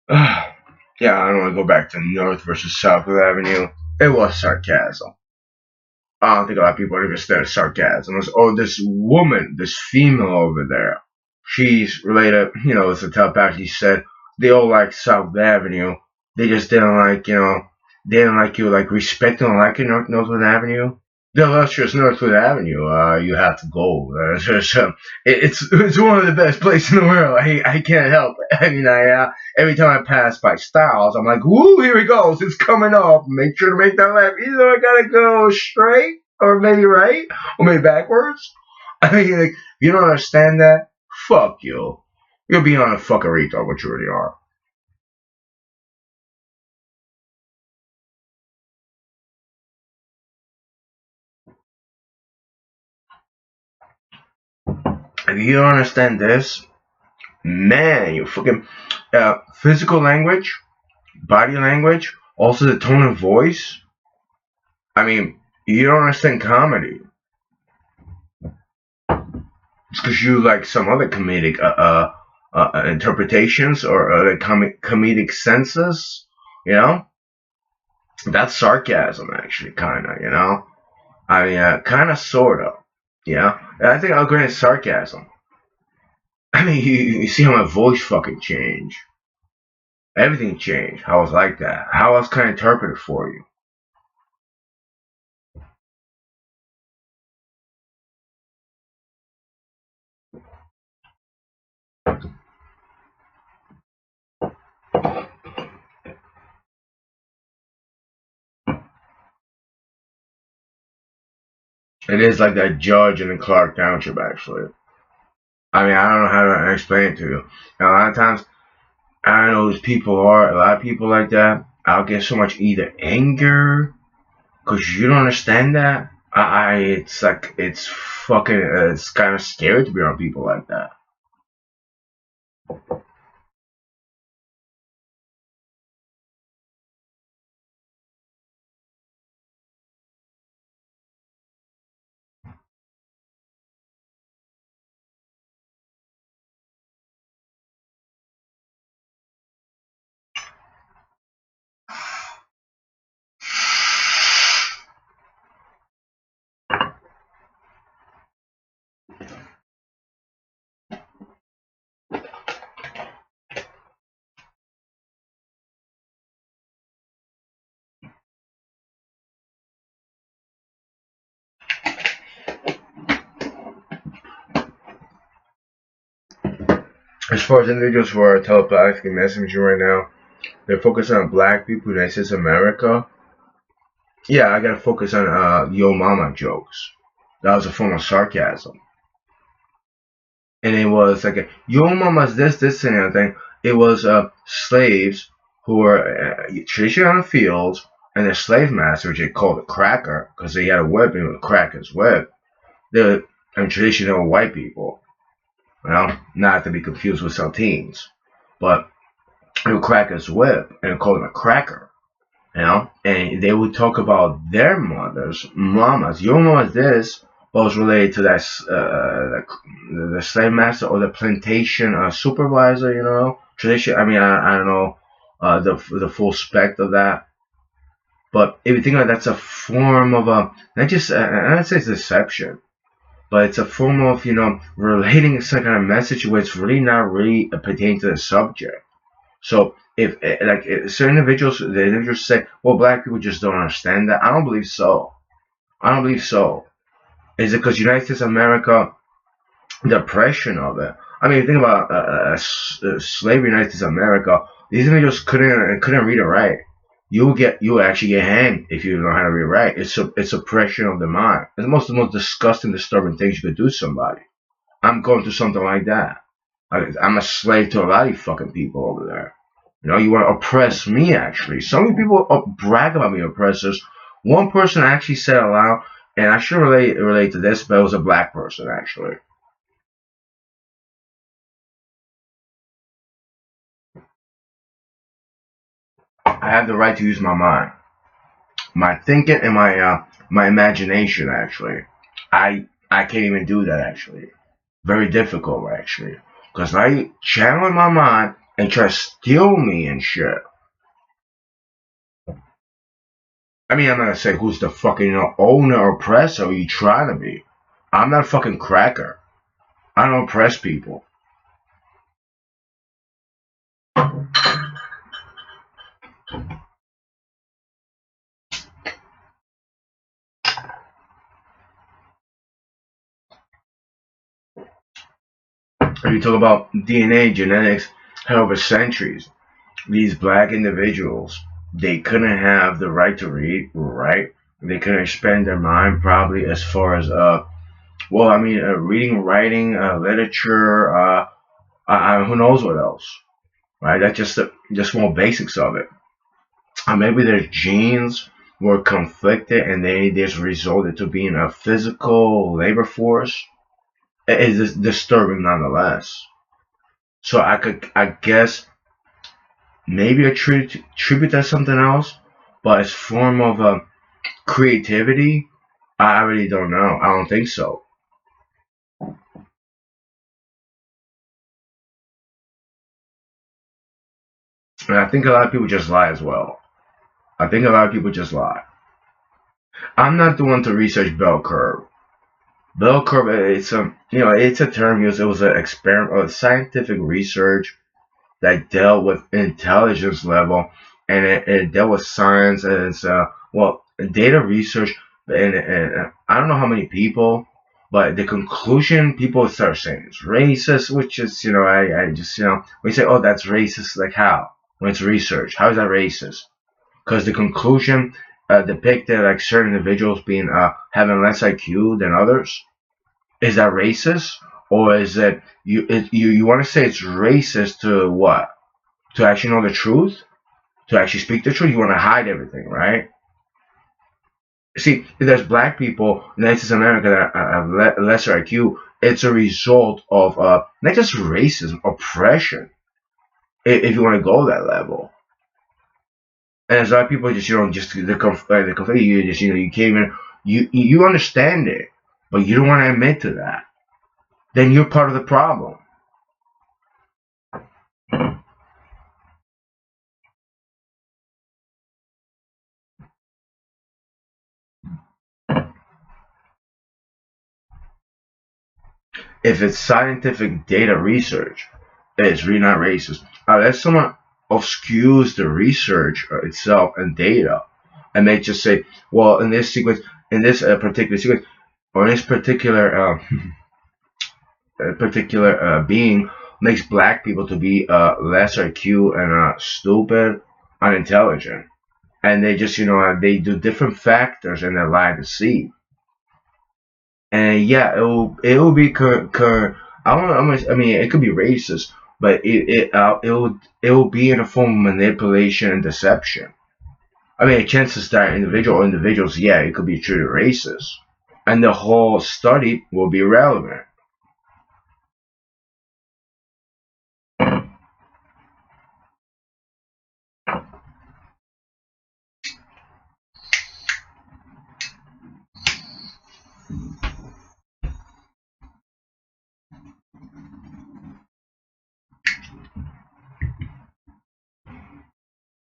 Yeah, I don't want to go back to North versus South Avenue. It was sarcasm. I don't think a lot of people understand sarcasm. It was, oh, this woman, this female over there, she's related, it's a telepath. She said they all like South Avenue. They just didn't like, they didn't like you, like respecting and liking Northwood Avenue. The illustrious Northwood Avenue, you have to go. It's one of the best places in the world. I can't help it. I mean, every time I pass by Styles, I'm like, woo, here he goes. It's coming up. Make sure to make that left. Either I gotta go straight, or maybe right, or maybe backwards. I mean, like, if you don't understand that, fuck you. You're being on a fucking retard, what you really are. If you don't understand this, man, you fucking physical language, body language, also the tone of voice. I mean, you don't understand comedy. It's because you like some other comedic interpretations or comedic senses. You know, that's sarcasm, actually, kind of. I mean, kind of, sort of. And I think I'll go into sarcasm. I mean, you see how my voice fucking changed. Everything changed. How I was like that. How else can I interpret it for you? It is like that judge in the Clark Township, actually. I mean, I don't know how to explain it to you. And a lot of times, I don't know who people are. A lot of people like that. I'll get so much either anger because you don't understand that. It's like it's fucking. It's kind of scary to be around people like that. As far as individuals who are telepathically messaging right now, they're focused on black people, United States of America. Yeah, I gotta focus on yo mama jokes. That was a form of sarcasm. And it was like yo mama's this and everything. It was slaves who were traditionally on the fields, and their slave master, which they called a cracker, because they had a whip and it would crack his whip. The and traditionally they were white people, not to be confused with saltines, but it would crack his whip and it called him a cracker. And they would talk about their mothers, mamas. Your mama's this was related to that the slave master or the plantation supervisor. Tradition. I mean, I don't know the full spec of that, but if you think of it, that's a form of a not just I'd say it's deception, but it's a form of relating some kind of message where it's really not really pertaining to the subject. So if certain individuals, the individuals say, "Well, black people just don't understand that," I don't believe so. I don't believe so. Is it because United States of America, the oppression of it? I mean, think about slavery in United States of America. These individuals couldn't read or write. You actually get hanged if you don't know how to read or write. It's oppression of the mind. It's the most disgusting, disturbing things you could do to somebody. I'm going through something like that. I'm a slave to a lot of you fucking people over there. You want to oppress me, actually. So many people brag about me oppressors. One person actually said aloud, and I should relate to this, but it was a black person, actually. I have the right to use my mind, my thinking, and my imagination, actually. I can't even do that, actually. Very difficult, actually. Because I channel in my mind, and try to steal me and shit. I mean, I'm not gonna say who's the fucking owner or oppressor you trying to be. I'm not a fucking cracker. I don't oppress people. If you talk about DNA, genetics, hell, over centuries, these black individuals, they couldn't have the right to read, right? They couldn't expand their mind probably as far as well, I mean, reading, writing, literature, who knows what else, right? That's just more basics of it. Maybe their genes were conflicted and they just resulted to being a physical labor force. It is disturbing nonetheless. So I guess, maybe attribute that something else, but as form of creativity, I really don't know. I don't think so. And I think a lot of people just lie as well. I think a lot of people just lie. I'm not the one to research bell curve. Bell curve, it's a it's a term used. It was an experiment, a scientific research that dealt with intelligence level, and it dealt with science as well, data research, and I don't know how many people, but the conclusion people start saying it's racist, which is I just we say, oh, that's racist, like how, when it's research, how is that racist? Because the conclusion depicted like certain individuals being having less IQ than others. Is that racist, or is it you want to say it's racist to what? To actually know the truth, to actually speak the truth. You want to hide everything, right? See, if there's black people in America that have lesser IQ, it's a result of not just racism, oppression. If you want to go that level, and there's a lot of people just just the you just you came in, you understand it, but you don't want to admit to that. Then you're part of the problem. If it's scientific data research, it's really not racist. Unless someone obscures the research itself and data, and they just say, well, in this sequence, in this particular sequence, or in this particular being makes black people to be less IQ and stupid, unintelligent, and they just they do different factors and they lie to deceive. And yeah, it will be I don't know. I mean, it could be racist, but it will be in a form of manipulation and deception. I mean, chances that individuals, yeah, it could be treated racist, and the whole study will be irrelevant.